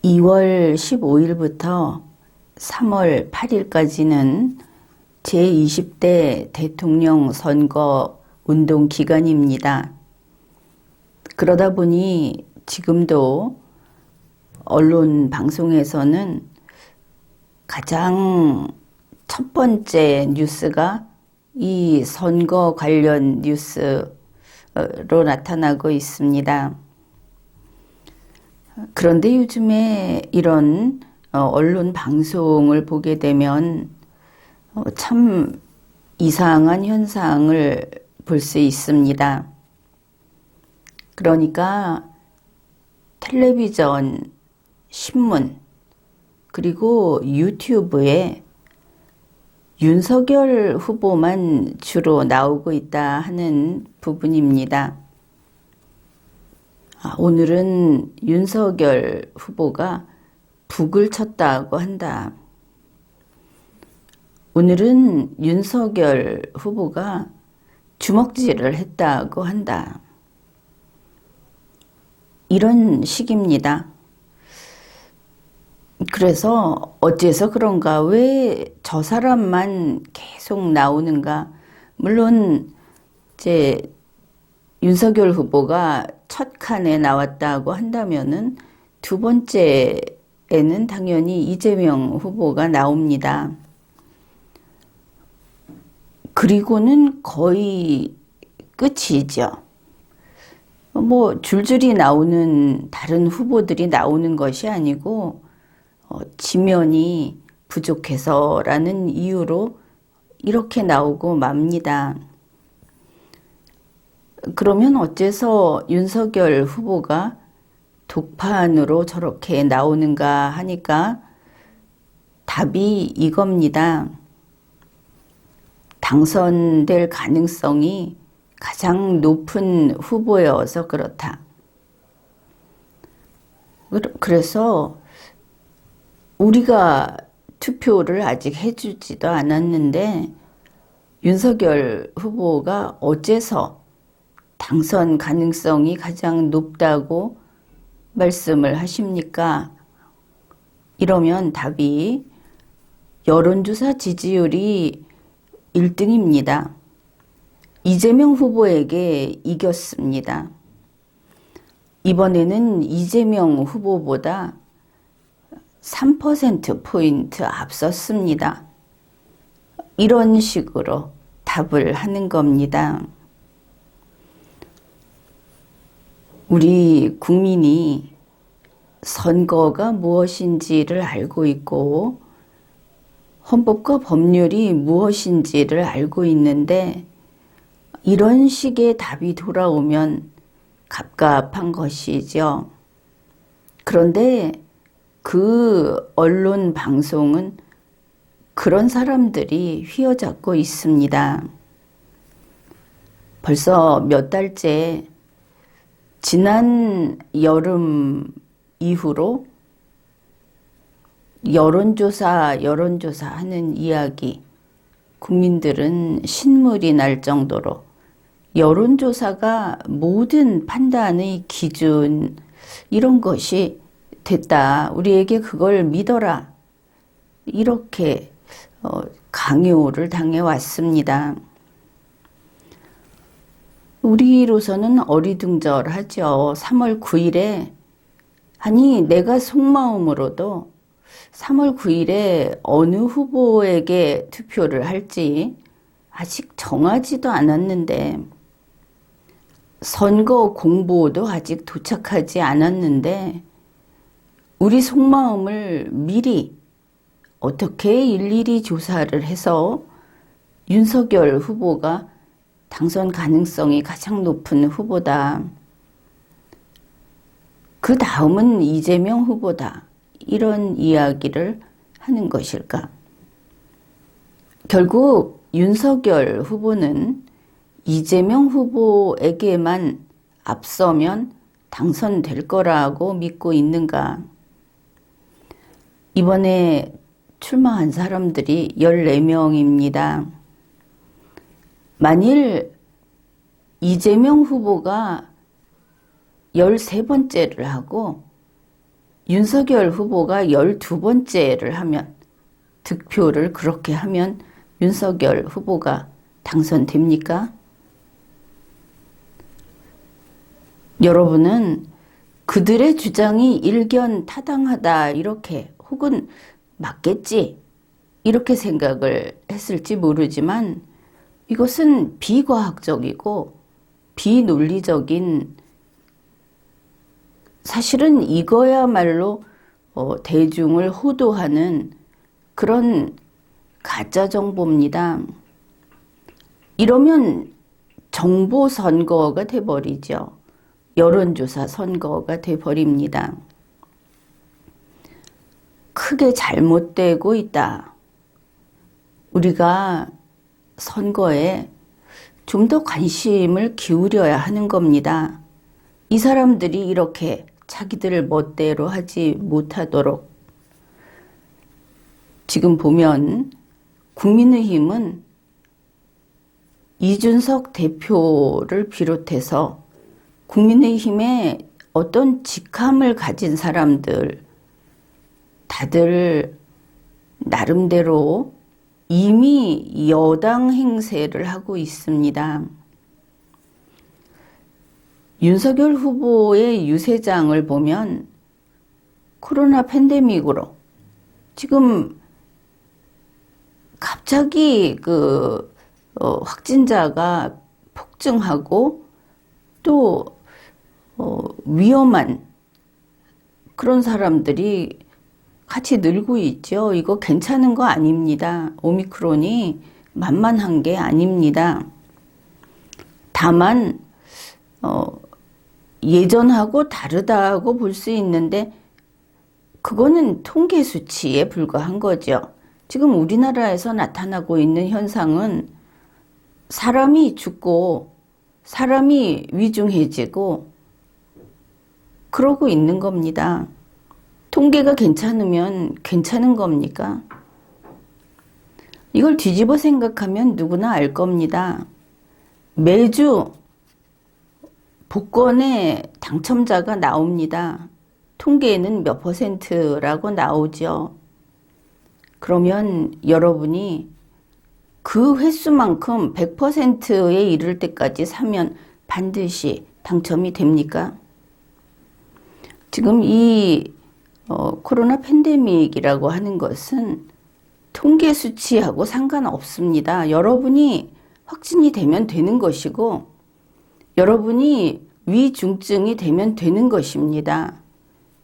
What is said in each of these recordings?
2월 15일부터 3월 8일까지는 제20대 대통령 선거 운동 기간입니다. 그러다 보니 지금도 언론 방송에서는 가장 첫 번째 뉴스가 이 선거 관련 뉴스로 나타나고 있습니다. 그런데 요즘에 이런 언론 방송을 보게 되면 참 이상한 현상을 볼 수 있습니다. 그러니까 텔레비전, 신문, 그리고 유튜브에 윤석열 후보만 주로 나오고 있다 하는 부분입니다. 오늘은 윤석열 후보가 북을 쳤다고 한다. 오늘은 윤석열 후보가 주먹질을 했다고 한다. 이런 식입니다. 그래서 어째서 그런가? 왜 저 사람만 계속 나오는가? 물론 이제 윤석열 후보가 첫 칸에 나왔다고 한다면은 두 번째에는 당연히 이재명 후보가 나옵니다. 그리고는 거의 끝이죠. 뭐 줄줄이 나오는 다른 후보들이 나오는 것이 아니고 지면이 부족해서라는 이유로 이렇게 나오고 맙니다. 그러면 어째서 윤석열 후보가 독판으로 저렇게 나오는가 하니까 답이 이겁니다. 당선될 가능성이 가장 높은 후보여서 그렇다. 그래서 우리가 투표를 아직 해주지도 않았는데 윤석열 후보가 어째서 당선 가능성이 가장 높다고 말씀을 하십니까? 이러면 답이 여론조사 지지율이 1등입니다. 이재명 후보에게 이겼습니다. 이번에는 이재명 후보보다 3%포인트 앞섰습니다. 이런 식으로 답을 하는 겁니다. 우리 국민이 선거가 무엇인지를 알고 있고 헌법과 법률이 무엇인지를 알고 있는데 이런 식의 답이 돌아오면 갑갑한 것이죠. 그런데 그 언론 방송은 그런 사람들이 휘어잡고 있습니다. 벌써 몇 달째 지난 여름 이후로 여론조사 하는 이야기, 국민들은 신물이 날 정도로 여론조사가 모든 판단의 기준 이런 것이 됐다. 우리에게 그걸 믿어라. 이렇게 강요를 당해왔습니다. 우리로서는 어리둥절하죠. 3월 9일에 아니 내가 속마음으로도 3월 9일에 어느 후보에게 투표를 할지 아직 정하지도 않았는데 선거 공보도 아직 도착하지 않았는데 우리 속마음을 미리 어떻게 일일이 조사를 해서 윤석열 후보가 당선 가능성이 가장 높은 후보다. 그 다음은 이재명 후보다. 이런 이야기를 하는 것일까? 결국 윤석열 후보는 이재명 후보에게만 앞서면 당선될 거라고 믿고 있는가? 이번에 출마한 사람들이 14명입니다. 만일 이재명 후보가 13번째를 하고 윤석열 후보가 12번째를 하면, 득표를 그렇게 하면 윤석열 후보가 당선됩니까? 여러분은 그들의 주장이 일견타당하다 이렇게, 혹은 맞겠지 이렇게 생각을 했을지 모르지만, 이것은 비과학적이고 비논리적인, 사실은 이거야말로 대중을 호도하는 그런 가짜 정보입니다. 이러면 정보 선거가 돼버리죠. 여론조사 선거가 돼버립니다. 크게 잘못되고 있다. 우리가 선거에 좀 더 관심을 기울여야 하는 겁니다. 이 사람들이 이렇게 자기들 멋대로 하지 못하도록. 지금 보면 국민의힘은 이준석 대표를 비롯해서 국민의힘에 어떤 직함을 가진 사람들, 다들 나름대로 이미 여당 행세를 하고 있습니다. 윤석열 후보의 유세장을 보면 코로나 팬데믹으로 지금 갑자기 확진자가 폭증하고 또 위험한 그런 사람들이 같이 늘고 있죠. 이거 괜찮은 거 아닙니다. 오미크론이 만만한 게 아닙니다. 다만 예전하고 다르다고 볼 수 있는데, 그거는 통계 수치에 불과한 거죠. 지금 우리나라에서 나타나고 있는 현상은 사람이 죽고 사람이 위중해지고 그러고 있는 겁니다. 통계가 괜찮으면 괜찮은 겁니까? 이걸 뒤집어 생각하면 누구나 알 겁니다. 매주 복권의 당첨자가 나옵니다. 통계에는 몇 %라고 나오죠. 그러면 여러분이 그 횟수만큼 100%에 이를 때까지 사면 반드시 당첨이 됩니까? 지금 이 코로나 팬데믹이라고 하는 것은 통계 수치하고 상관없습니다. 여러분이 확진이 되면 되는 것이고, 여러분이 위중증이 되면 되는 것입니다.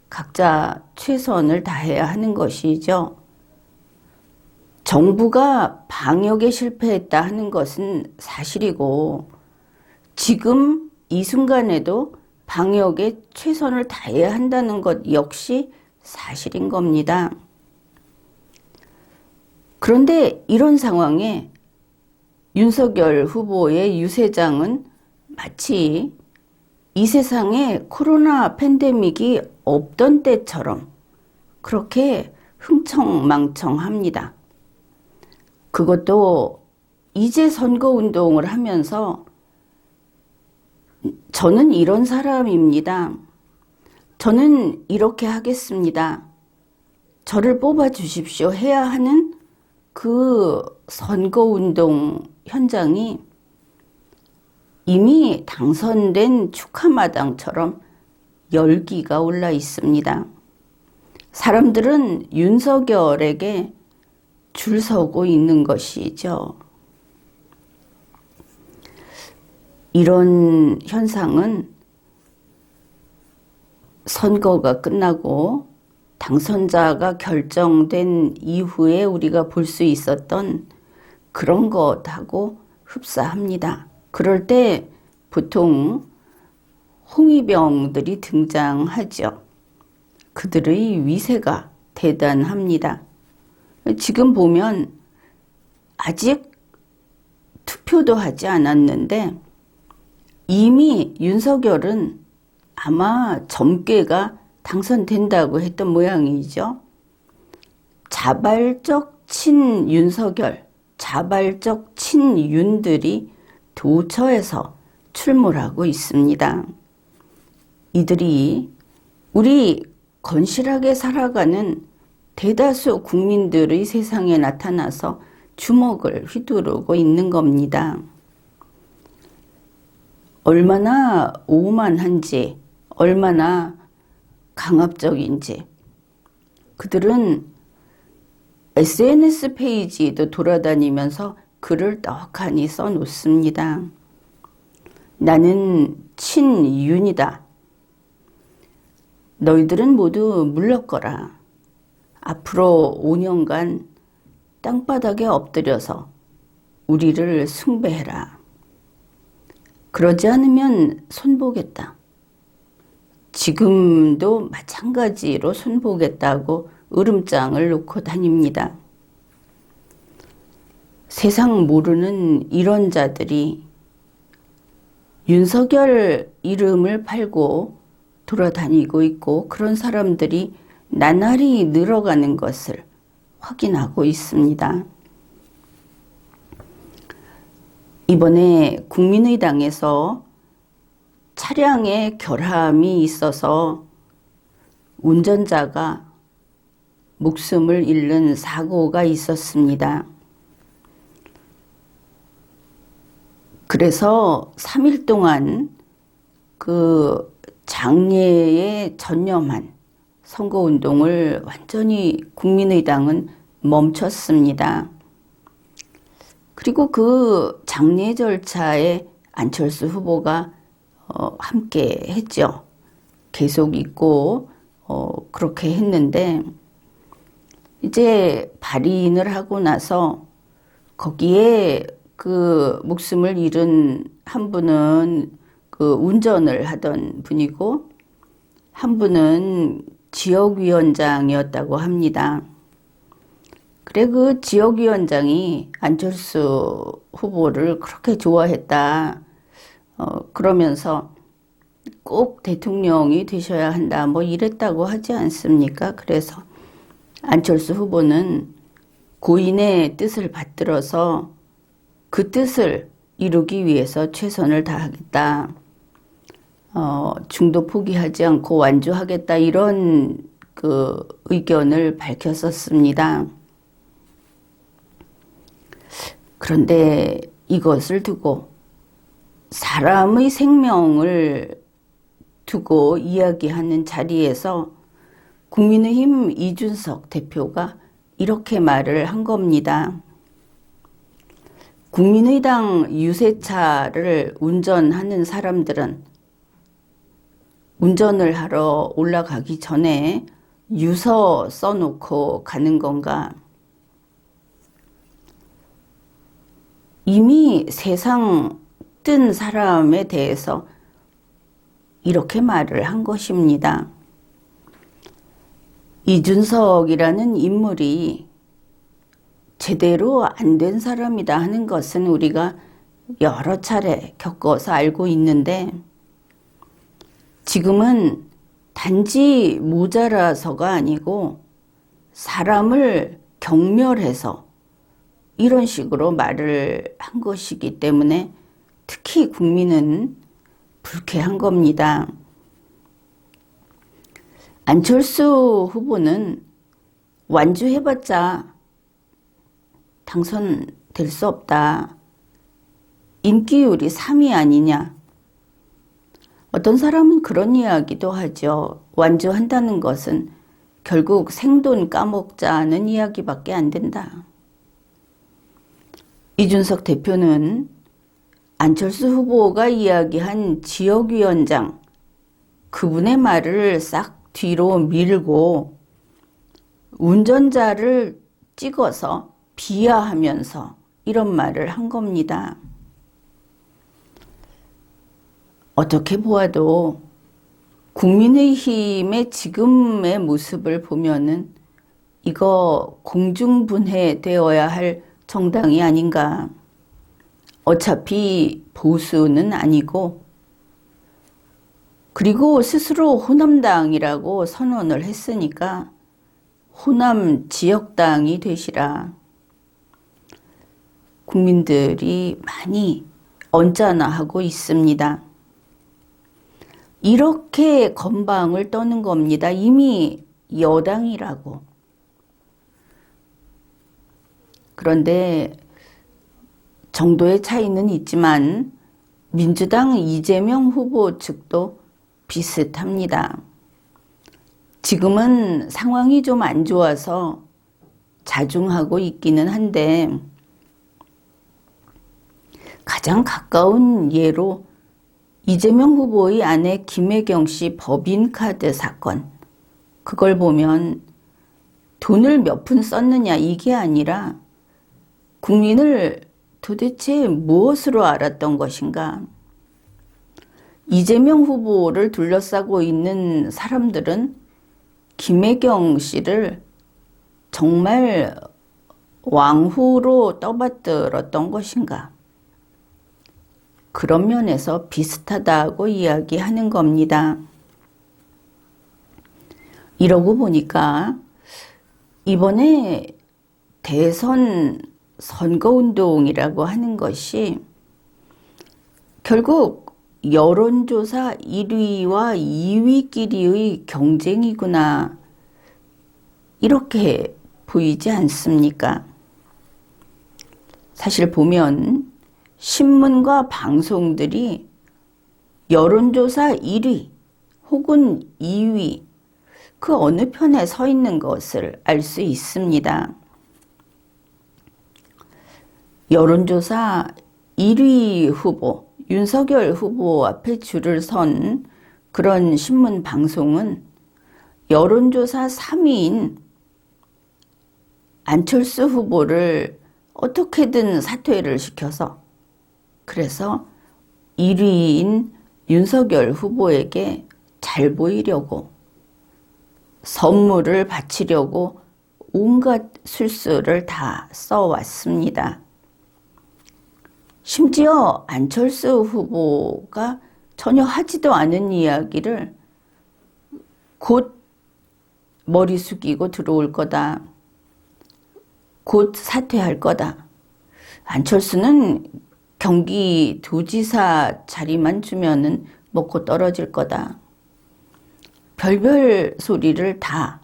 각자 최선을 다해야 하는 것이죠. 정부가 방역에 실패했다 하는 것은 사실이고, 지금 이 순간에도 방역에 최선을 다해야 한다는 것 역시 사실인 겁니다. 그런데 이런 상황에 윤석열 후보의 유세장은 마치 이 세상에 코로나 팬데믹이 없던 때처럼 그렇게 흥청망청합니다. 그것도 이제 선거운동을 하면서 저는 이런 사람입니다. 저는 이렇게 하겠습니다. 저를 뽑아주십시오 해야 하는 그 선거운동 현장이 이미 당선된 축하마당처럼 열기가 올라 있습니다. 사람들은 윤석열에게 줄 서고 있는 것이죠. 이런 현상은 선거가 끝나고 당선자가 결정된 이후에 우리가 볼 수 있었던 그런 것하고 흡사합니다. 그럴 때 보통 홍위병들이 등장하죠. 그들의 위세가 대단합니다. 지금 보면 아직 투표도 하지 않았는데 이미 윤석열은 아마 점괘가 당선된다고 했던 모양이죠. 자발적 친윤석열, 자발적 친윤들이 도처에서 출몰하고 있습니다. 이들이 우리 건실하게 살아가는 대다수 국민들의 세상에 나타나서 주먹을 휘두르고 있는 겁니다. 얼마나 오만한지, 얼마나 강압적인지. 그들은 SNS 페이지도 돌아다니면서 글을 떡하니 써놓습니다. 나는 친윤이다. 너희들은 모두 물러거라. 앞으로 5년간 땅바닥에 엎드려서 우리를 숭배해라. 그러지 않으면 손보겠다. 지금도 마찬가지로 손보겠다고 으름장을 놓고 다닙니다. 세상 모르는 이런 자들이 윤석열 이름을 팔고 돌아다니고 있고 그런 사람들이 나날이 늘어가는 것을 확인하고 있습니다. 이번에 국민의당에서 차량에 결함이 있어서 운전자가 목숨을 잃는 사고가 있었습니다. 그래서 3일 동안 그 장례에 전념한 선거운동을 완전히 국민의당은 멈췄습니다. 그리고 그 장례 절차에 안철수 후보가 함께 했죠. 계속 있고 그렇게 했는데 이제 발인을 하고 나서 거기에 그 목숨을 잃은 한 분은 그 운전을 하던 분이고 한 분은 지역위원장이었다고 합니다. 그래 그 지역위원장이 안철수 후보를 그렇게 좋아했다. 그러면서 꼭 대통령이 되셔야 한다. 뭐 이랬다고 하지 않습니까? 그래서 안철수 후보는 고인의 뜻을 받들어서 그 뜻을 이루기 위해서 최선을 다하겠다. 중도 포기하지 않고 완주하겠다. 이런 그 의견을 밝혔었습니다. 그런데 이것을 두고 사람의 생명을 두고 이야기하는 자리에서 국민의힘 이준석 대표가 이렇게 말을 한 겁니다. 국민의당 유세차를 운전하는 사람들은 운전을 하러 올라가기 전에 유서 써놓고 가는 건가? 이미 세상 뜬 사람에 대해서 이렇게 말을 한 것입니다. 이준석이라는 인물이 제대로 안 된 사람이다 하는 것은 우리가 여러 차례 겪어서 알고 있는데 지금은 단지 모자라서가 아니고 사람을 경멸해서 이런 식으로 말을 한 것이기 때문에 특히 국민은 불쾌한 겁니다. 안철수 후보는 완주해봤자 당선될 수 없다. 인기율이 3위 아니냐. 어떤 사람은 그런 이야기도 하죠. 완주한다는 것은 결국 생돈 까먹자는 이야기밖에 안 된다. 이준석 대표는 안철수 후보가 이야기한 지역위원장 그분의 말을 싹 뒤로 밀고 운전자를 찍어서 비하하면서 이런 말을 한 겁니다. 어떻게 보아도 국민의힘의 지금의 모습을 보면은 이거 공중분해되어야 할 정당이 아닌가. 어차피 보수는 아니고 그리고 스스로 호남당이라고 선언을 했으니까 호남 지역당이 되시라. 국민들이 많이 언짢아하고 있습니다. 이렇게 건방을 떠는 겁니다. 이미 여당이라고. 그런데 정도의 차이는 있지만 민주당 이재명 후보 측도 비슷합니다. 지금은 상황이 좀 안 좋아서 자중하고 있기는 한데 가장 가까운 예로 이재명 후보의 아내 김혜경 씨 법인카드 사건, 그걸 보면 돈을 몇 푼 썼느냐 이게 아니라 국민을 도대체 무엇으로 알았던 것인가? 이재명 후보를 둘러싸고 있는 사람들은 김혜경 씨를 정말 왕후로 떠받들었던 것인가? 그런 면에서 비슷하다고 이야기하는 겁니다. 이러고 보니까 이번에 대선 선거운동이라고 하는 것이 결국 여론조사 1위와 2위끼리의 경쟁이구나, 이렇게 보이지 않습니까? 사실 보면 신문과 방송들이 여론조사 1위 혹은 2위 그 어느 편에 서 있는 것을 알 수 있습니다. 여론조사 1위 후보, 윤석열 후보 앞에 줄을 선 그런 신문 방송은 여론조사 3위인 안철수 후보를 어떻게든 사퇴를 시켜서, 그래서 1위인 윤석열 후보에게 잘 보이려고, 선물을 바치려고 온갖 술수를 다 써왔습니다. 심지어 안철수 후보가 전혀 하지도 않은 이야기를 곧 머리 숙이고 들어올 거다, 곧 사퇴할 거다, 안철수는 경기도지사 자리만 주면은 먹고 떨어질 거다, 별별 소리를 다,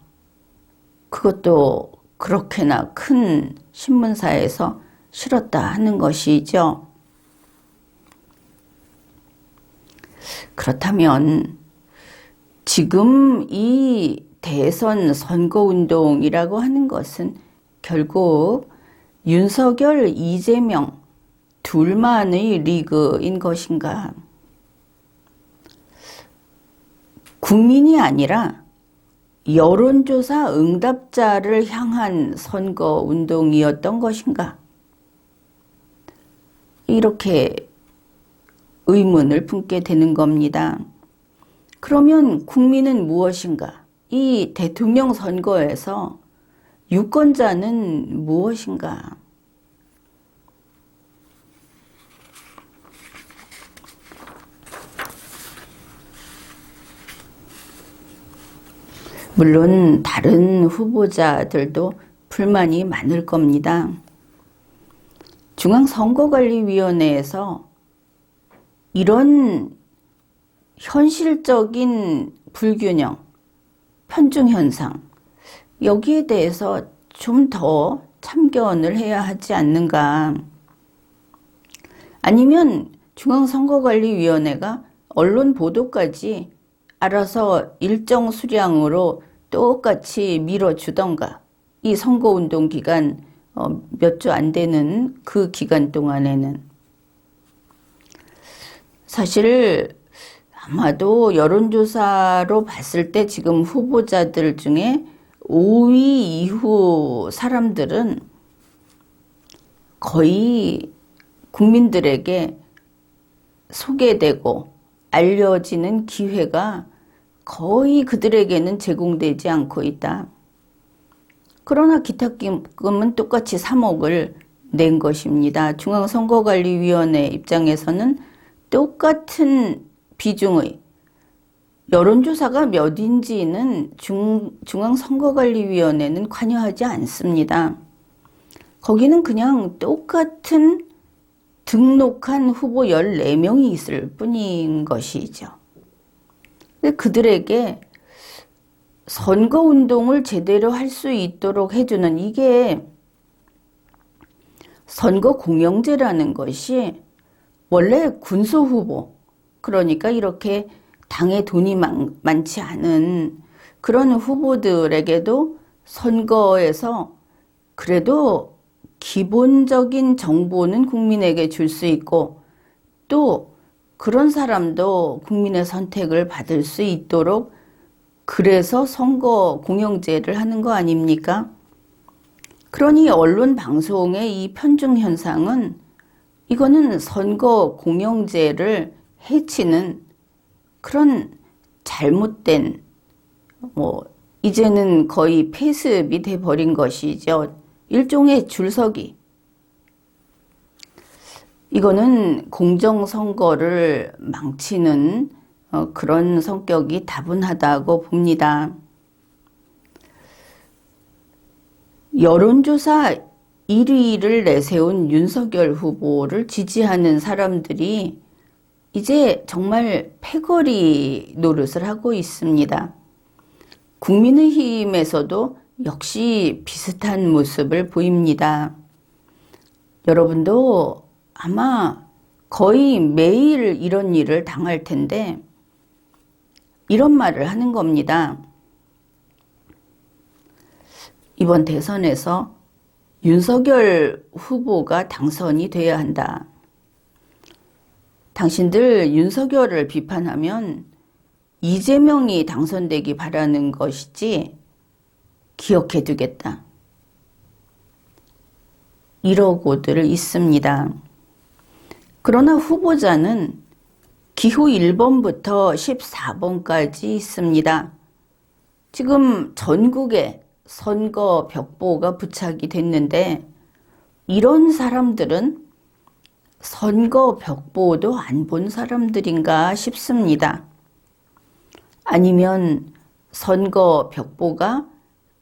그것도 그렇게나 큰 신문사에서 실었다 하는 것이죠. 그렇다면 지금 이 대선 선거운동이라고 하는 것은 결국 윤석열, 이재명 둘만의 리그인 것인가? 국민이 아니라 여론조사 응답자를 향한 선거운동이었던 것인가? 이렇게 의문을 품게 되는 겁니다. 그러면 국민은 무엇인가? 이 대통령 선거에서 유권자는 무엇인가? 물론 다른 후보자들도 불만이 많을 겁니다. 중앙선거관리위원회에서 이런 현실적인 불균형, 편중현상, 여기에 대해서 좀 더 참견을 해야 하지 않는가. 아니면 중앙선거관리위원회가 언론 보도까지 알아서 일정 수량으로 똑같이 밀어주던가, 이 선거운동 기간 몇 주 안 되는 그 기간 동안에는. 사실 아마도 여론조사로 봤을 때 지금 후보자들 중에 5위 이후 사람들은 거의 국민들에게 소개되고 알려지는 기회가 거의 그들에게는 제공되지 않고 있다. 그러나 기탁금은 똑같이 3억을 낸 것입니다. 중앙선거관리위원회 입장에서는 똑같은 비중의 여론조사가 몇인지는 중앙선거관리위원회는 관여하지 않습니다. 거기는 그냥 똑같은 등록한 후보 14명이 있을 뿐인 것이죠. 근데 그들에게 선거운동을 제대로 할 수 있도록 해주는 이게 선거공영제라는 것이 원래 군수후보, 그러니까 이렇게 당에 돈이 많지 않은 그런 후보들에게도 선거에서 그래도 기본적인 정보는 국민에게 줄 수 있고 또 그런 사람도 국민의 선택을 받을 수 있도록 그래서 선거 공영제를 하는 거 아닙니까? 그러니 언론 방송의 이 편중 현상은 이거는 선거 공영제를 해치는 그런 잘못된 이제는 거의 폐습이 돼버린 것이죠. 일종의 줄서기. 이거는 공정선거를 망치는 그런 성격이 다분하다고 봅니다. 여론조사 1위를 내세운 윤석열 후보를 지지하는 사람들이 이제 정말 패거리 노릇을 하고 있습니다. 국민의힘에서도 역시 비슷한 모습을 보입니다. 여러분도 아마 거의 매일 이런 일을 당할 텐데 이런 말을 하는 겁니다. 이번 대선에서 윤석열 후보가 당선이 돼야 한다. 당신들 윤석열을 비판하면 이재명이 당선되기 바라는 것이지 기억해 두겠다. 이러고들 있습니다. 그러나 후보자는 기호 1번부터 14번까지 있습니다. 지금 전국에 선거 벽보가 부착이 됐는데 이런 사람들은 선거 벽보도 안 본 사람들인가 싶습니다. 아니면 선거 벽보가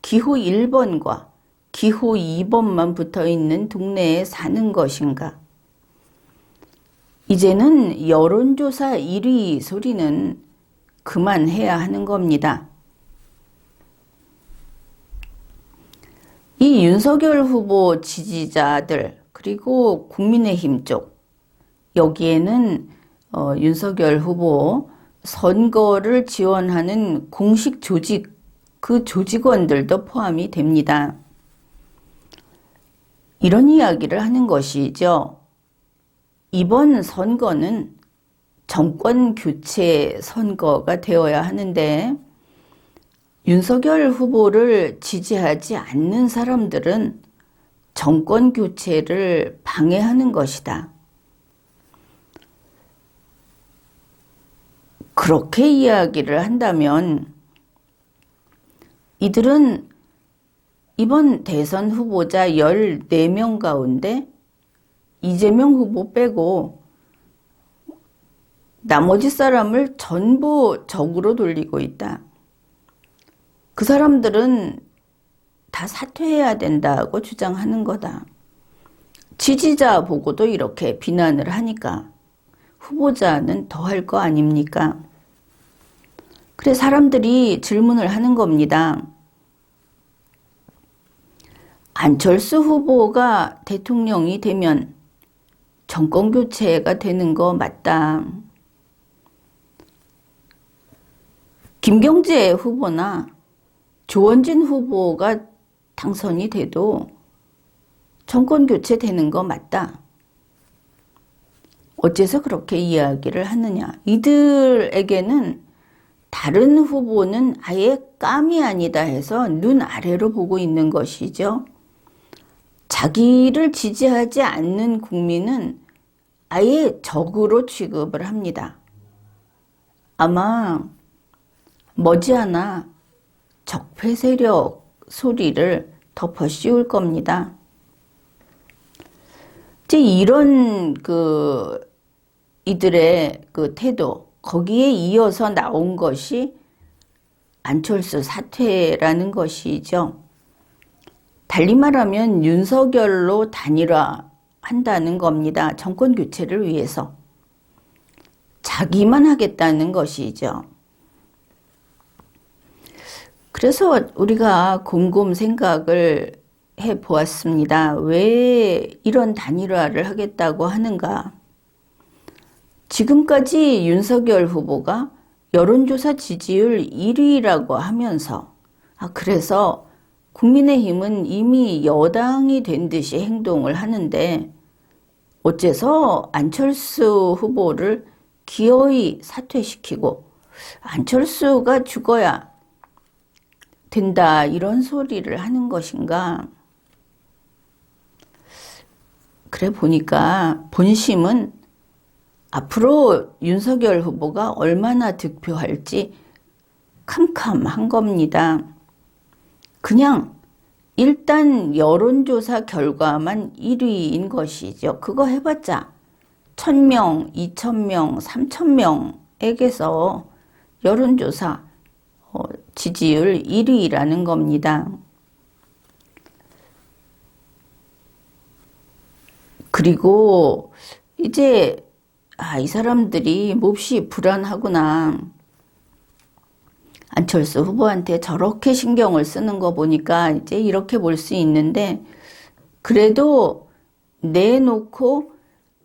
기호 1번과 기호 2번만 붙어 있는 동네에 사는 것인가? 이제는 여론조사 1위 소리는 그만해야 하는 겁니다. 이 윤석열 후보 지지자들 그리고 국민의힘 쪽 여기에는 윤석열 후보 선거를 지원하는 공식 조직 그 조직원들도 포함이 됩니다. 이런 이야기를 하는 것이죠. 이번 선거는 정권 교체 선거가 되어야 하는데 윤석열 후보를 지지하지 않는 사람들은 정권 교체를 방해하는 것이다. 그렇게 이야기를 한다면 이들은 이번 대선 후보자 14명 가운데 이재명 후보 빼고 나머지 사람을 전부 적으로 돌리고 있다. 그 사람들은 다 사퇴해야 된다고 주장하는 거다. 지지자 보고도 이렇게 비난을 하니까 후보자는 더 할 거 아닙니까? 그래 사람들이 질문을 하는 겁니다. 안철수 후보가 대통령이 되면 정권 교체가 되는 거 맞다. 김경재 후보나 조원진 후보가 당선이 돼도 정권 교체되는 거 맞다. 어째서 그렇게 이야기를 하느냐. 이들에게는 다른 후보는 아예 깜이 아니다 해서 눈 아래로 보고 있는 것이죠. 자기를 지지하지 않는 국민은 아예 적으로 취급을 합니다. 아마 머지않아 적폐 세력 소리를 덮어 씌울 겁니다. 이제 이런 이들의 태도, 거기에 이어서 나온 것이 안철수 사퇴라는 것이죠. 달리 말하면 윤석열로 단일화한다는 겁니다. 정권 교체를 위해서. 자기만 하겠다는 것이죠. 그래서 우리가 곰곰 생각을 해 보았습니다. 왜 이런 단일화를 하겠다고 하는가? 지금까지 윤석열 후보가 여론조사 지지율 1위라고 하면서, 그래서 국민의힘은 이미 여당이 된 듯이 행동을 하는데, 어째서 안철수 후보를 기어이 사퇴시키고 안철수가 죽어야 된다, 이런 소리를 하는 것인가? 그래 보니까 본심은 앞으로 윤석열 후보가 얼마나 득표할지 캄캄한 겁니다. 그냥 일단 여론조사 결과만 1위인 것이죠. 그거 해봤자 1000명, 2000명, 3000명에게서 여론조사 지지율 1위라는 겁니다. 그리고 이제 이 사람들이 몹시 불안하구나. 안철수 후보한테 저렇게 신경을 쓰는 거 보니까 이제 이렇게 볼 수 있는데, 그래도 내놓고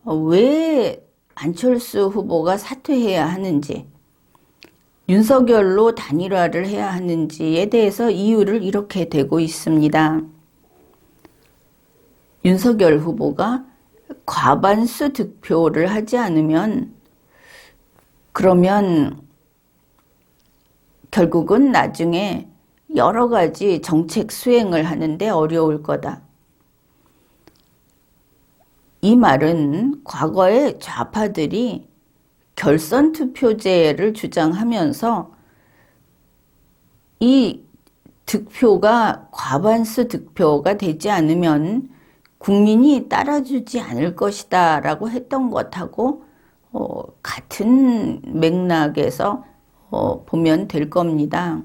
왜 안철수 후보가 사퇴해야 하는지, 윤석열로 단일화를 해야 하는지에 대해서 이유를 이렇게 대고 있습니다. 윤석열 후보가 과반수 득표를 하지 않으면, 그러면 결국은 나중에 여러 가지 정책 수행을 하는데 어려울 거다. 이 말은 과거에 좌파들이 결선 투표제를 주장하면서 이 득표가 과반수 득표가 되지 않으면 국민이 따라주지 않을 것이다 라고 했던 것하고 같은 맥락에서 보면 될 겁니다.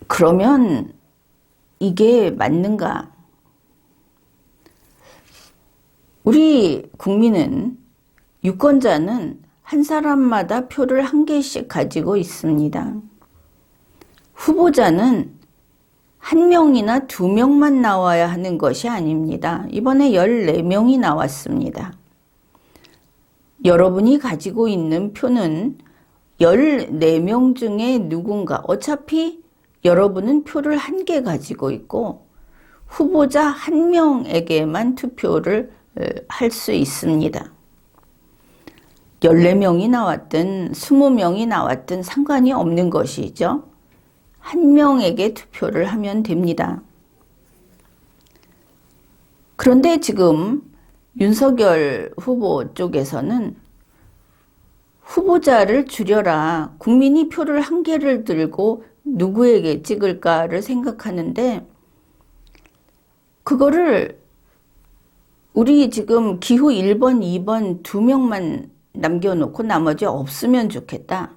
그러면 이게 맞는가? 우리 국민은, 유권자는 한 사람마다 표를 한 개씩 가지고 있습니다. 후보자는 한 명이나 두 명만 나와야 하는 것이 아닙니다. 이번에 14명이 나왔습니다. 여러분이 가지고 있는 표는 14명 중에 누군가, 어차피 여러분은 표를 한 개 가지고 있고 후보자 한 명에게만 투표를 할 수 있습니다. 14명이 나왔든 20명이 나왔든 상관이 없는 것이죠. 한 명에게 투표를 하면 됩니다. 그런데 지금 윤석열 후보 쪽에서는 후보자를 줄여라, 국민이 표를 한 개를 들고 누구에게 찍을까를 생각하는데, 그거를 우리 지금 기호 1번, 2번 2명만 남겨놓고 나머지 없으면 좋겠다,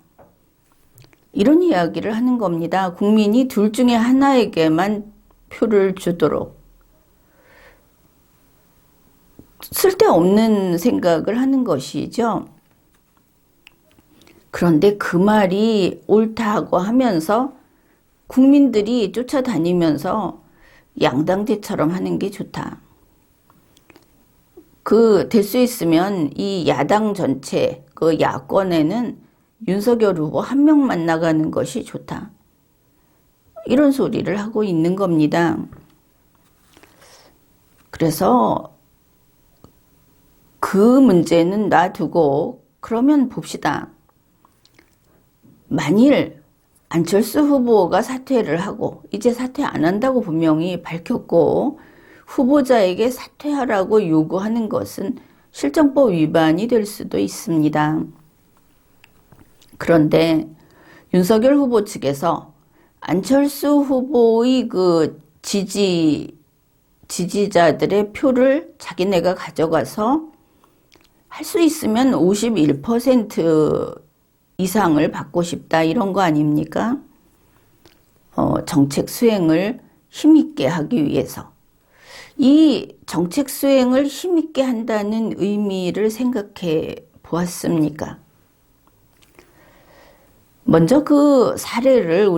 이런 이야기를 하는 겁니다. 국민이 둘 중에 하나에게만 표를 주도록. 쓸데없는 생각을 하는 것이죠. 그런데 그 말이 옳다고 하면서 국민들이 쫓아다니면서 양당제처럼 하는 게 좋다. 될 수 있으면 이 야당 전체, 그 야권에는 윤석열 후보 한 명만 나가는 것이 좋다, 이런 소리를 하고 있는 겁니다. 그래서 그 문제는 놔두고 그러면 봅시다. 만일 안철수 후보가 사퇴를 하고, 이제 사퇴 안 한다고 분명히 밝혔고, 후보자에게 사퇴하라고 요구하는 것은 실정법 위반이 될 수도 있습니다. 그런데 윤석열 후보 측에서 안철수 후보의 그 지지자들의 표를 자기네가 가져가서 할 수 있으면 51% 이상을 받고 싶다, 이런 거 아닙니까? 정책 수행을 힘있게 하기 위해서. 이 정책 수행을 힘있게 한다는 의미를 생각해 보았습니까? 먼저 그 사례를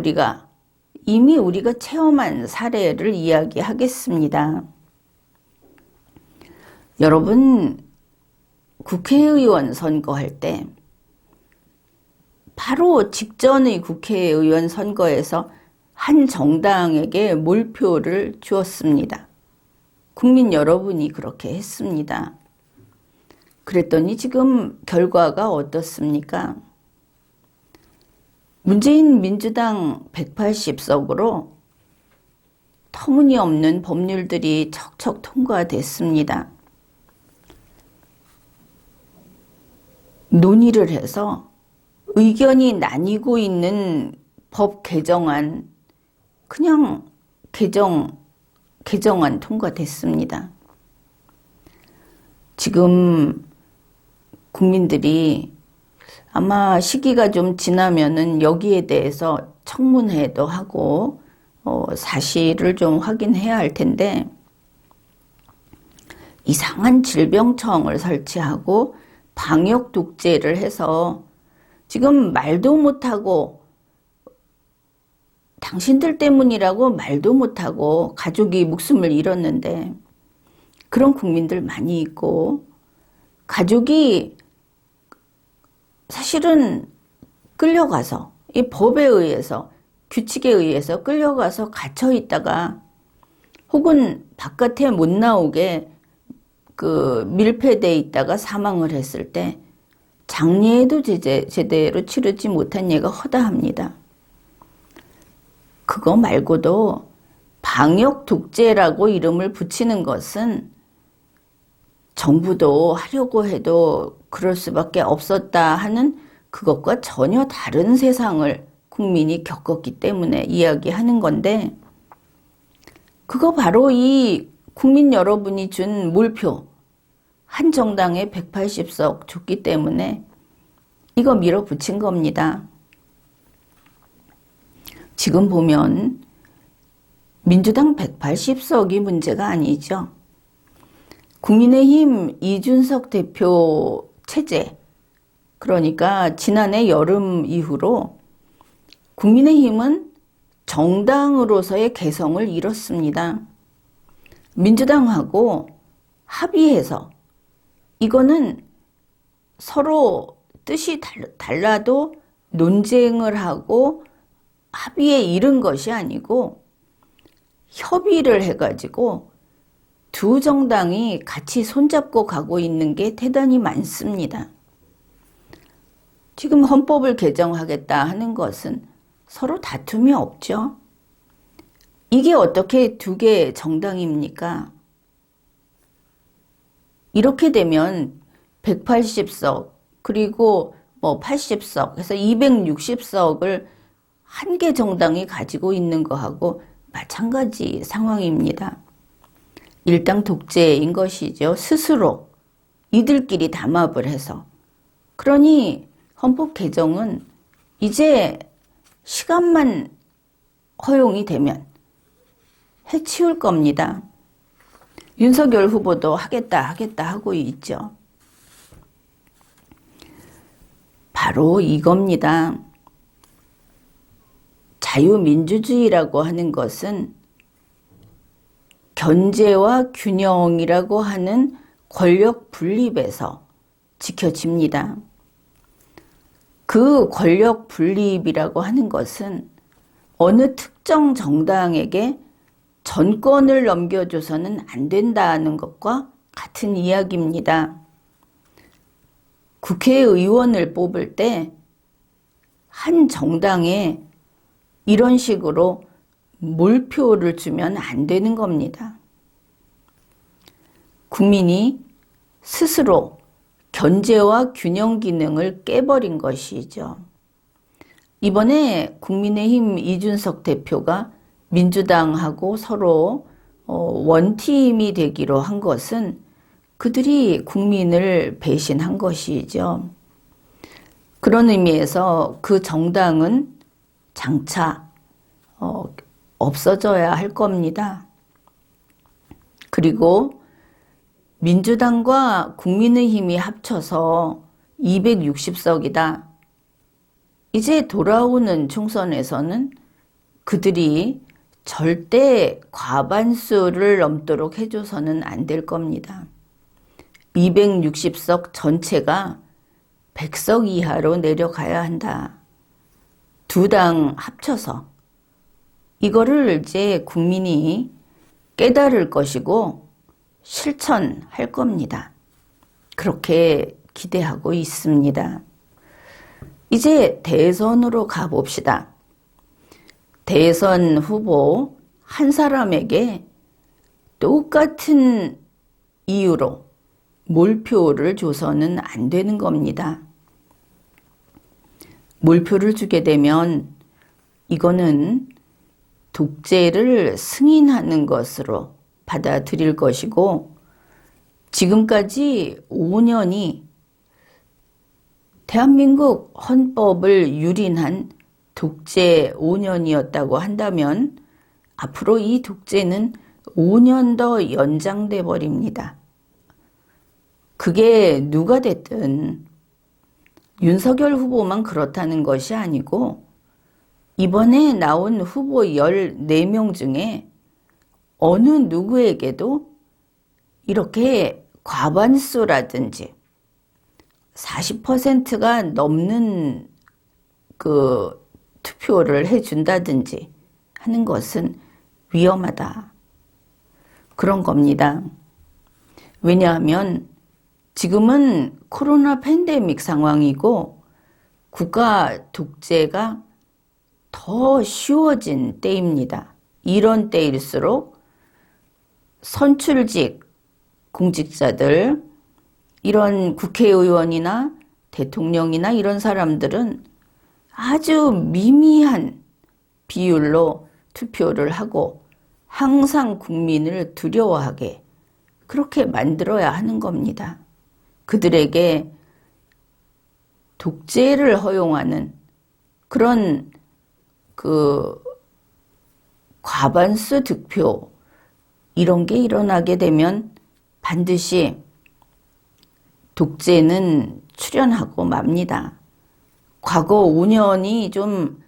이미 우리가 체험한 사례를 이야기하겠습니다. 여러분, 국회의원 선거할 때 바로 직전의 국회의원 선거에서 한 정당에게 몰표를 주었습니다. 국민 여러분이 그렇게 했습니다. 그랬더니 지금 결과가 어떻습니까? 문재인 민주당 180석으로 터무니없는 법률들이 척척 통과됐습니다. 논의를 해서 의견이 나뉘고 있는 법 개정안, 그냥 개정안 통과됐습니다. 지금 국민들이 아마 시기가 좀 지나면은 여기에 대해서 청문회도 하고 사실을 좀 확인해야 할 텐데, 이상한 질병청을 설치하고 방역 독재를 해서 지금 말도 못하고, 당신들 때문이라고 말도 못하고 가족이 목숨을 잃었는데, 그런 국민들 많이 있고, 가족이 사실은 끌려가서, 이 법에 의해서, 규칙에 의해서 끌려가서 갇혀 있다가 혹은 바깥에 못 나오게 밀폐돼 있다가 사망을 했을 때 장례에도 제대로 치르지 못한 예가 허다합니다. 그거 말고도 방역 독재라고 이름을 붙이는 것은 정부도 하려고 해도 그럴 수밖에 없었다 하는 그것과 전혀 다른 세상을 국민이 겪었기 때문에 이야기하는 건데, 그거 바로 이 국민 여러분이 준 몰표, 한 정당에 180석 줬기 때문에 이거 밀어붙인 겁니다. 지금 보면 민주당 180석이 문제가 아니죠. 국민의힘 이준석 대표 체제, 그러니까 지난해 여름 이후로 국민의힘은 정당으로서의 개성을 잃었습니다. 민주당하고 합의해서, 이거는 서로 뜻이 달라도 논쟁을 하고 합의에 이른 것이 아니고 협의를 해가지고 두 정당이 같이 손잡고 가고 있는 게 대단히 많습니다. 지금 헌법을 개정하겠다 하는 것은 서로 다툼이 없죠. 이게 어떻게 두 개의 정당입니까? 이렇게 되면 180석 그리고 80석 해서 260석을 한 개 정당이 가지고 있는 거하고 마찬가지 상황입니다. 일당 독재인 것이죠. 스스로 이들끼리 담합을 해서. 그러니 헌법 개정은 이제 시간만 허용이 되면 해치울 겁니다. 윤석열 후보도 하겠다 하고 있죠. 바로 이겁니다. 자유민주주의라고 하는 것은 견제와 균형이라고 하는 권력 분립에서 지켜집니다. 그 권력 분립이라고 하는 것은 어느 특정 정당에게 전권을 넘겨줘서는 안 된다는 것과 같은 이야기입니다. 국회의원을 뽑을 때 한 정당에 이런 식으로 몰표를 주면 안 되는 겁니다. 국민이 스스로 견제와 균형 기능을 깨버린 것이죠. 이번에 국민의힘 이준석 대표가 민주당하고 서로 원팀이 되기로 한 것은 그들이 국민을 배신한 것이죠. 그런 의미에서 그 정당은 장차 없어져야 할 겁니다. 그리고 민주당과 국민의힘이 합쳐서 260석이다. 이제 돌아오는 총선에서는 그들이 절대 과반수를 넘도록 해줘서는 안 될 겁니다. 260석 전체가 100석 이하로 내려가야 한다. 두 당 합쳐서 이거를 이제 국민이 깨달을 것이고 실천할 겁니다. 그렇게 기대하고 있습니다. 이제 대선으로 가봅시다. 대선 후보 한 사람에게 똑같은 이유로 몰표를 줘서는 안 되는 겁니다. 몰표를 주게 되면 이거는 독재를 승인하는 것으로 받아들일 것이고, 지금까지 5년이 대한민국 헌법을 유린한 독재 5년이었다고 한다면 앞으로 이 독재는 5년 더 연장돼 버립니다. 그게 누가 됐든 윤석열 후보만 그렇다는 것이 아니고 이번에 나온 후보 14명 중에 어느 누구에게도 이렇게 과반수라든지 40%가 넘는 그 투표를 해준다든지 하는 것은 위험하다. 그런 겁니다. 왜냐하면 지금은 코로나 팬데믹 상황이고 국가 독재가 더 쉬워진 때입니다. 이런 때일수록 선출직 공직자들, 이런 국회의원이나 대통령이나 이런 사람들은 아주 미미한 비율로 투표를 하고 항상 국민을 두려워하게 그렇게 만들어야 하는 겁니다. 그들에게 독재를 허용하는 그런 과반수 득표 이런 게 일어나게 되면 반드시 독재는 출현하고 맙니다. 과거 5년이 좀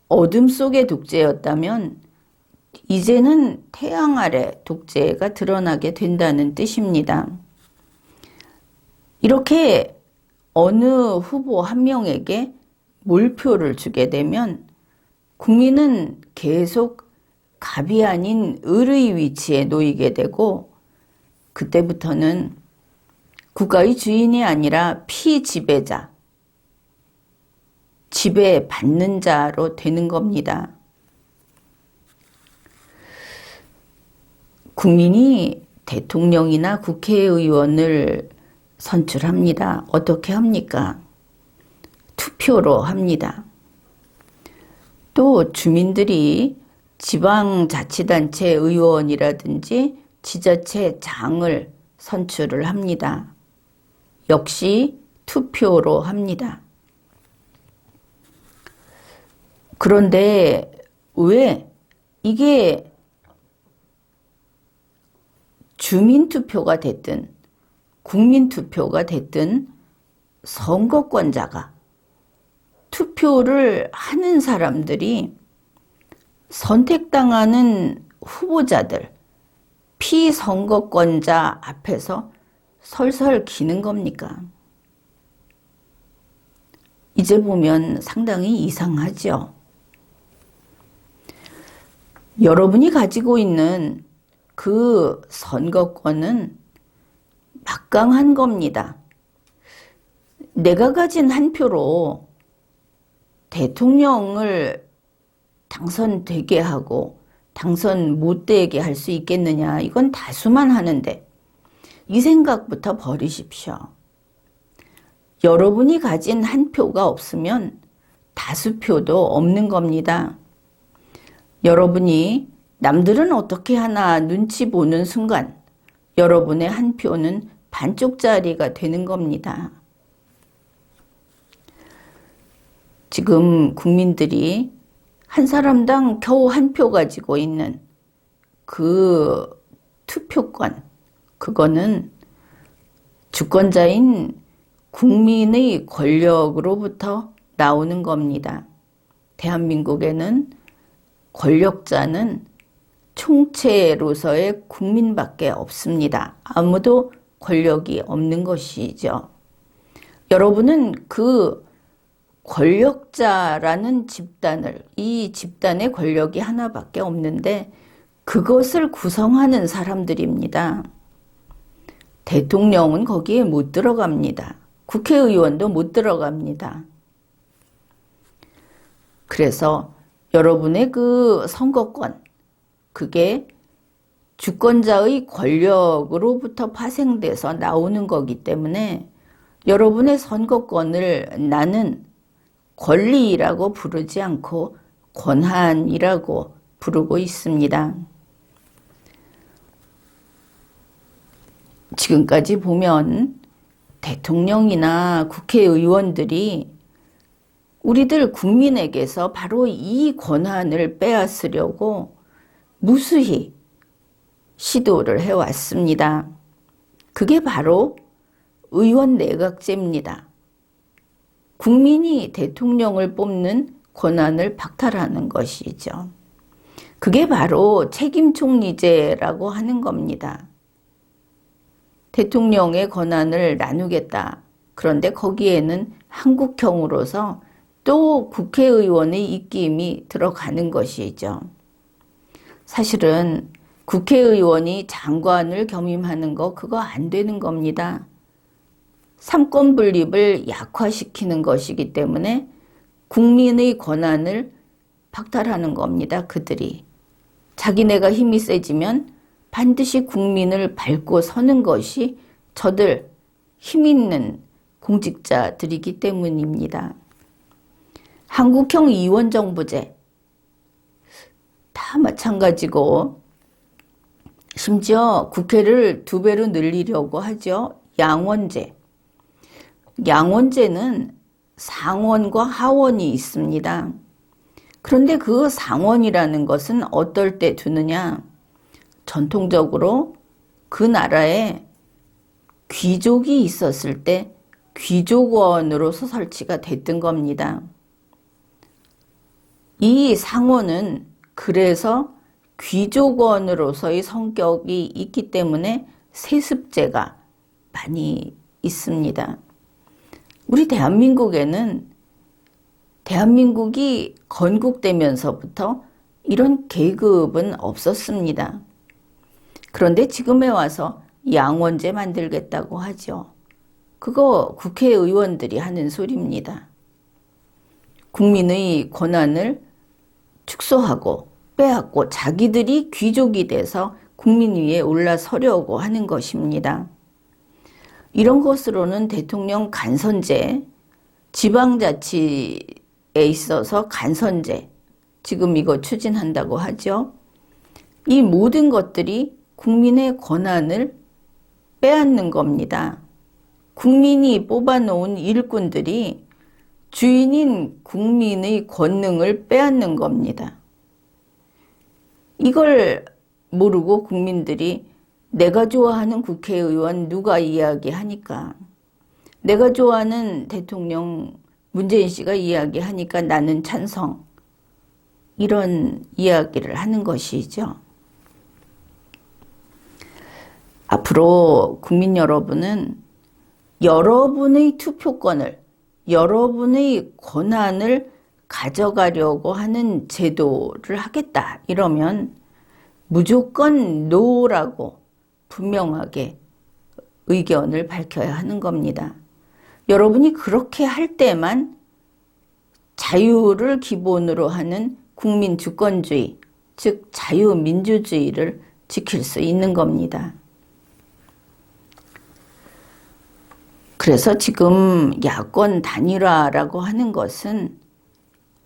어둠 속의 독재였다면 이제는 태양 아래 독재가 드러나게 된다는 뜻입니다. 이렇게 어느 후보 한 명에게 몰표를 주게 되면 국민은 계속 갑이 아닌 을의 위치에 놓이게 되고 그때부터는 국가의 주인이 아니라 피지배자, 지배받는 자로 되는 겁니다. 국민이 대통령이나 국회의원을 선출합니다. 어떻게 합니까? 투표로 합니다. 또 주민들이 지방자치단체 의원이라든지 지자체장을 선출을 합니다. 역시 투표로 합니다. 그런데 왜 이게 주민투표가 됐든 국민투표가 됐든 선거권자가 투표를 하는 사람들이 선택당하는 후보자들, 피선거권자 앞에서 설설 기는 겁니까? 이제 보면 상당히 이상하죠. 여러분이 가지고 있는 그 선거권은 막강한 겁니다. 내가 가진 한 표로 대통령을 당선되게 하고 당선 못되게 할 수 있겠느냐. 이건 다수만 하는데 이 생각부터 버리십시오. 여러분이 가진 한 표가 없으면 다수표도 없는 겁니다. 여러분이 남들은 어떻게 하나 눈치 보는 순간 여러분의 한 표는 반쪽짜리가 되는 겁니다. 지금 국민들이 한 사람당 겨우 한 표 가지고 있는 그 투표권, 그거는 주권자인 국민의 권력으로부터 나오는 겁니다. 대한민국에는 권력자는 총체로서의 국민밖에 없습니다. 아무도 권력이 없는 것이죠. 여러분은 그 권력자라는 집단을, 이 집단의 권력이 하나밖에 없는데 그것을 구성하는 사람들입니다. 대통령은 거기에 못 들어갑니다. 국회의원도 못 들어갑니다. 그래서 여러분의 그 선거권, 그게 주권자의 권력으로부터 파생돼서 나오는 거기 때문에 여러분의 선거권을 나는 권리라고 부르지 않고 권한이라고 부르고 있습니다. 지금까지 보면 대통령이나 국회의원들이 우리들 국민에게서 바로 이 권한을 빼앗으려고 무수히 시도를 해왔습니다. 그게 바로 의원 내각제입니다. 국민이 대통령을 뽑는 권한을 박탈하는 것이죠. 그게 바로 책임총리제라고 하는 겁니다. 대통령의 권한을 나누겠다. 그런데 거기에는 한국형으로서 또 국회의원의 입김이 들어가는 것이죠. 사실은 국회의원이 장관을 겸임하는 거 그거 안 되는 겁니다. 삼권 분립을 약화시키는 것이기 때문에 국민의 권한을 박탈하는 겁니다. 그들이. 자기네가 힘이 세지면 반드시 국민을 밟고 서는 것이 저들 힘 있는 공직자들이기 때문입니다. 한국형 이원정부제 다 마찬가지고 심지어 국회를 2배로 늘리려고 하죠. 양원제. 양원제는 상원과 하원이 있습니다. 그런데 그 상원이라는 것은 어떨 때 두느냐? 전통적으로 그 나라에 귀족이 있었을 때 귀족원으로서 설치가 됐던 겁니다. 이 상원은 그래서 귀족원으로서의 성격이 있기 때문에 세습제가 많이 있습니다. 우리 대한민국이 건국되면서부터 이런 계급은 없었습니다. 그런데 지금에 와서 양원제 만들겠다고 하죠. 그거 국회의원들이 하는 소리입니다. 국민의 권한을 축소하고 빼앗고 자기들이 귀족이 돼서 국민 위에 올라서려고 하는 것입니다. 이런 것으로는 대통령 간선제, 지방자치에 있어서 간선제, 지금 이거 추진한다고 하죠. 이 모든 것들이 국민의 권한을 빼앗는 겁니다. 국민이 뽑아놓은 일꾼들이 주인인 국민의 권능을 빼앗는 겁니다. 이걸 모르고 국민들이 내가 좋아하는 국회의원 누가 이야기하니까, 내가 좋아하는 대통령 문재인 씨가 이야기하니까 나는 찬성, 이런 이야기를 하는 것이죠. 앞으로 국민 여러분은 여러분의 투표권을, 여러분의 권한을 가져가려고 하는 제도를 하겠다 이러면 무조건 노라고 분명하게 의견을 밝혀야 하는 겁니다. 여러분이 그렇게 할 때만 자유를 기본으로 하는 국민 주권주의, 즉 자유민주주의를 지킬 수 있는 겁니다. 그래서 지금 야권 단일화라고 하는 것은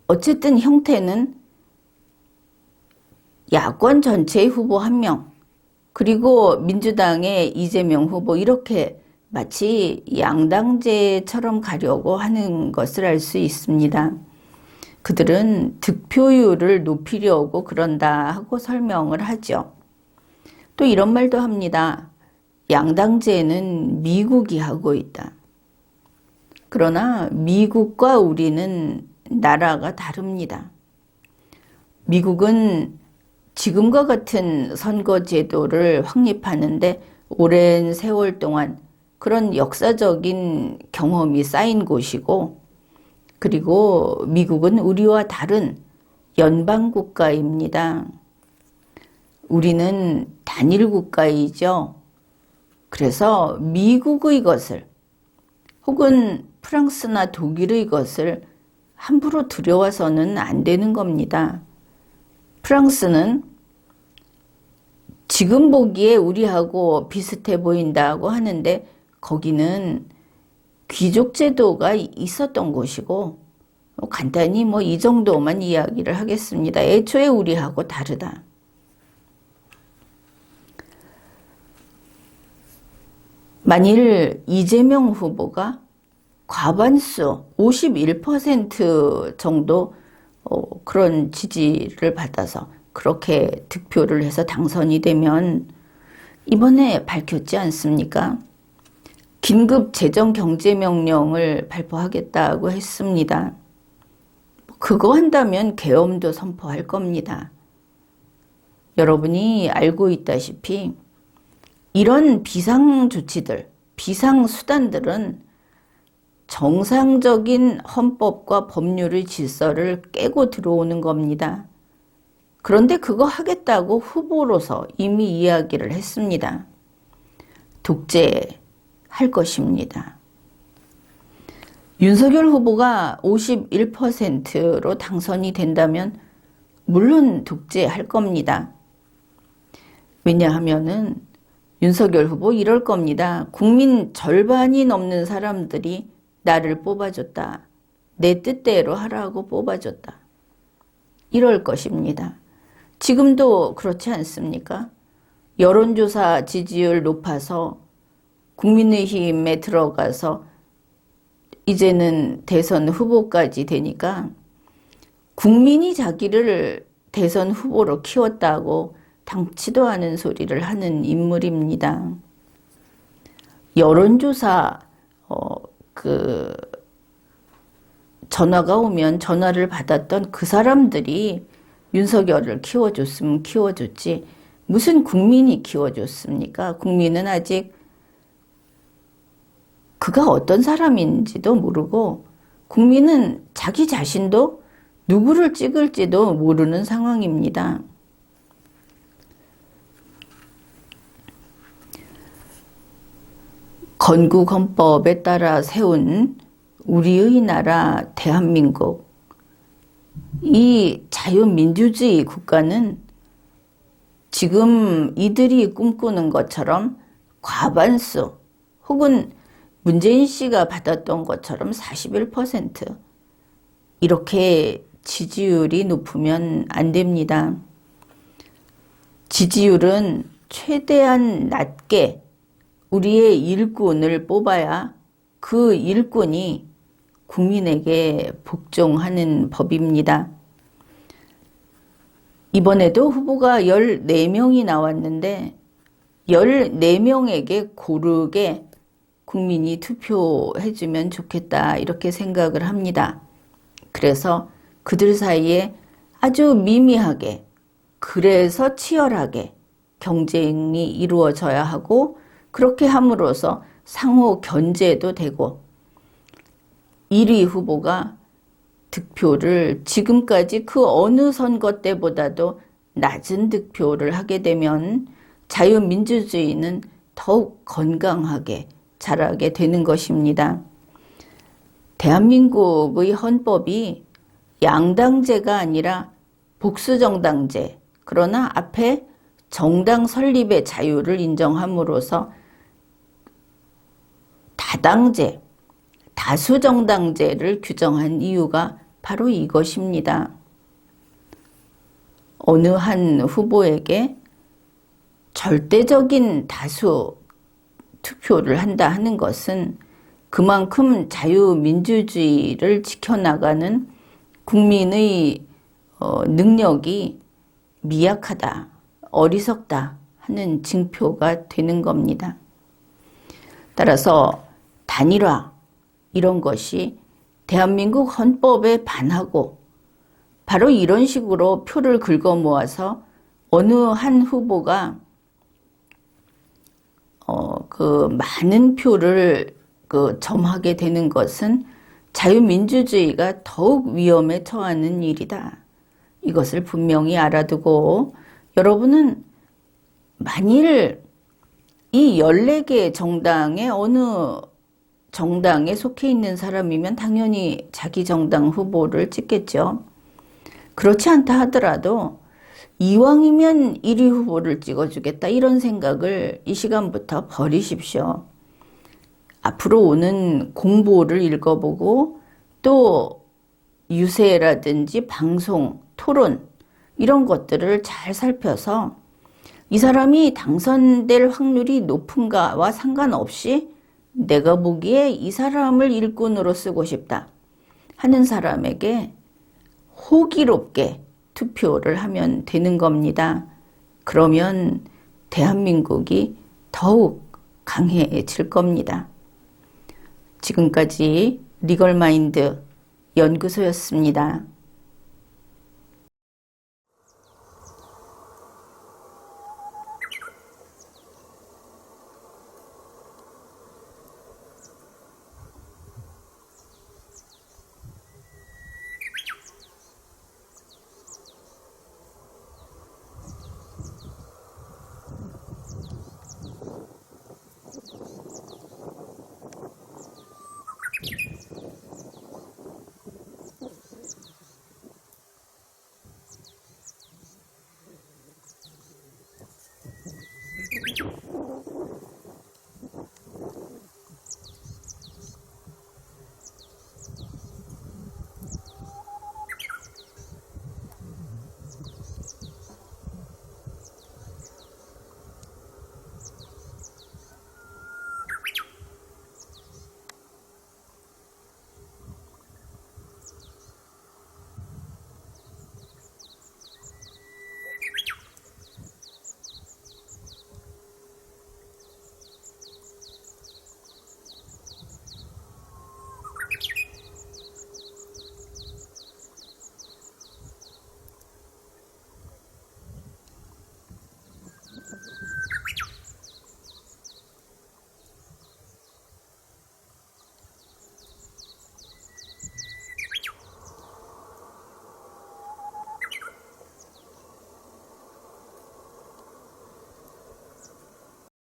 어쨌든 형태는 야권 전체의 후보 1명, 그리고 민주당의 이재명 후보, 이렇게 마치 양당제처럼 가려고 하는 것을 알 수 있습니다. 그들은 득표율을 높이려고 그런다 하고 설명을 하죠. 또 이런 말도 합니다. 양당제는 미국이 하고 있다. 그러나 미국과 우리는 나라가 다릅니다. 미국은 지금과 같은 선거 제도를 확립하는데 오랜 세월 동안 그런 역사적인 경험이 쌓인 곳이고, 그리고 미국은 우리와 다른 연방 국가입니다. 우리는 단일 국가이죠. 그래서 미국의 것을 혹은 프랑스나 독일의 것을 함부로 들여와서는 안 되는 겁니다. 프랑스는 지금 보기에 우리하고 비슷해 보인다고 하는데 거기는 귀족 제도가 있었던 곳이고, 간단히 이 정도만 이야기를 하겠습니다. 애초에 우리하고 다르다. 만일 이재명 후보가 과반수 51% 정도 그런 지지를 받아서 그렇게 득표를 해서 당선이 되면 이번에 밝혔지 않습니까? 긴급 재정경제명령을 발표하겠다고 했습니다. 그거 한다면 계엄도 선포할 겁니다. 여러분이 알고 있다시피 이런 비상조치들, 비상수단들은 정상적인 헌법과 법률의 질서를 깨고 들어오는 겁니다. 그런데 그거 하겠다고 후보로서 이미 이야기를 했습니다. 독재할 것입니다. 윤석열 후보가 51%로 당선이 된다면 물론 독재할 겁니다. 왜냐하면은 윤석열 후보 이럴 겁니다. 국민 절반이 넘는 사람들이 나를 뽑아줬다. 내 뜻대로 하라고 뽑아줬다. 이럴 것입니다. 지금도 그렇지 않습니까? 여론조사 지지율 높아서 국민의힘에 들어가서 이제는 대선 후보까지 되니까 국민이 자기를 대선 후보로 키웠다고 당치도 않은 소리를 하는 인물입니다. 여론조사 전화가 오면 전화를 받았던 그 사람들이 윤석열을 키워줬으면 키워줬지 무슨 국민이 키워줬습니까? 국민은 아직 그가 어떤 사람인지도 모르고 국민은 자기 자신도 누구를 찍을지도 모르는 상황입니다. 건국헌법에 따라 세운 우리의 나라 대한민국, 이 자유민주주의 국가는 지금 이들이 꿈꾸는 것처럼 과반수 혹은 문재인 씨가 받았던 것처럼 41% 이렇게 지지율이 높으면 안 됩니다. 지지율은 최대한 낮게 우리의 일꾼을 뽑아야 그 일꾼이 국민에게 복종하는 법입니다. 이번에도 후보가 14명이 나왔는데 14명에게 고르게 국민이 투표해주면 좋겠다 이렇게 생각을 합니다. 그래서 그들 사이에 아주 미미하게 그래서 치열하게 경쟁이 이루어져야 하고 그렇게 함으로써 상호 견제도 되고 1위 후보가 득표를 지금까지 그 어느 선거 때보다도 낮은 득표를 하게 되면 자유민주주의는 더욱 건강하게 자라게 되는 것입니다. 대한민국의 헌법이 양당제가 아니라 복수정당제, 그러나 앞에 정당 설립의 자유를 인정함으로써 다당제, 다수정당제를 규정한 이유가 바로 이것입니다. 어느 한 후보에게 절대적인 다수 투표를 한다 하는 것은 그만큼 자유민주주의를 지켜나가는 국민의 능력이 미약하다, 어리석다 하는 징표가 되는 겁니다. 따라서 단일화, 이런 것이 대한민국 헌법에 반하고 바로 이런 식으로 표를 긁어 모아서 어느 한 후보가 많은 표를 점하게 되는 것은 자유민주주의가 더욱 위험에 처하는 일이다. 이것을 분명히 알아두고 여러분은 만일 이 14개의 정당의 어느 정당에 속해 있는 사람이면 당연히 자기 정당 후보를 찍겠죠. 그렇지 않다 하더라도 이왕이면 1위 후보를 찍어주겠다 이런 생각을 이 시간부터 버리십시오. 앞으로 오는 공보를 읽어보고 또 유세라든지 방송, 토론 이런 것들을 잘 살펴서 이 사람이 당선될 확률이 높은가와 상관없이 내가 보기에 이 사람을 일꾼으로 쓰고 싶다 하는 사람에게 호기롭게 투표를 하면 되는 겁니다. 그러면 대한민국이 더욱 강해질 겁니다. 지금까지 리걸마인드 연구소였습니다.